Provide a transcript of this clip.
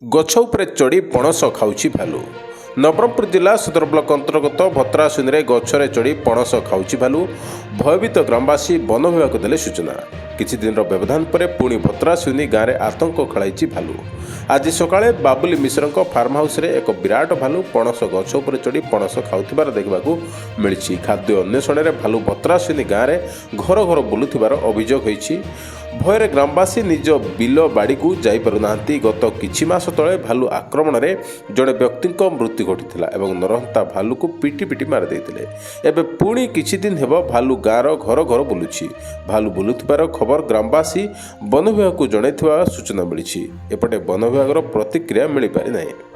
ଗଛ ଉପରେ ଚଢ଼ି ପଣସ ଖାଉଛି ଭାଲୁ। ନବରଙ୍ଗପୁର ଜିଲ୍ଲା ସଦର ବ୍ଲକ ଅନ୍ତର୍ଗତ ଭତ୍ରାସୁନିରେ ଗଛରେ ଚଢ଼ି ପଣସ ଖାଉଛି ଭାଲୁ। ଭୟଭୀତ ଗ୍ରାମବାସୀ ବନ ବିଭାଗକୁ ଦେଲେ ସୂଚନା। କିଛି ଦିନର ବ୍ୟବଧାନ ପରେ ପୁଣି ଭତ୍ରାସୁନି ଗାଁରେ ଆତଙ୍କ ଖେଳାଇଛି ଭାଲୁ। ଆଜି ସକାଳେ ବାବୁଲି ମିଶ୍ରଙ୍କ ଫାର୍ମ ହାଉସରେ ଏକ ବିରାଟ ଭାଲୁ ପଣସ ଗଛ ଉପରେ ଚଢ଼ି ପଣସ ଖାଉଥିବାର ଦେଖିବାକୁ ମିଳିଛି। ଖାଦ୍ୟ ଅନ୍ୱେଷଣରେ ଭାଲୁ ଭତ୍ରାସୁନି ଗାଁରେ ଘର ଘର ବୁଲୁଥିବାର ଅଭିଯୋଗ ହୋଇଛି। ଭୟରେ ଗ୍ରାମବାସୀ ନିଜ ବିଲ ବାଡ଼ିକୁ ଯାଇପାରୁନାହାନ୍ତି। ଗତ କିଛି ମାସ ତଳେ ଭାଲୁ ଆକ୍ରମଣରେ ଜଣେ ବ୍ୟକ୍ତିଙ୍କ ମୃତ୍ୟୁ ଘଟିଥିଲା ଏବଂ ନରହନ୍ତା ଭାଲୁକୁ ପିଟି ପିଟି ମାରିଦେଇଥିଲେ। ଏବେ ପୁଣି କିଛି ଦିନ ହେବ ଭାଲୁ ଗାଁର ଘର ଘର ବୁଲୁଛି। ଭାଲୁ ବୁଲୁଥିବାର ଖବର ଗ୍ରାମବାସୀ ବନ ବିଭାଗକୁ ଜଣାଇଥିବା ସୂଚନା ମିଳିଛି। ଏପଟେ ବନ ବିଭାଗର ପ୍ରତିକ୍ରିୟା ମିଳିପାରି ନାହିଁ।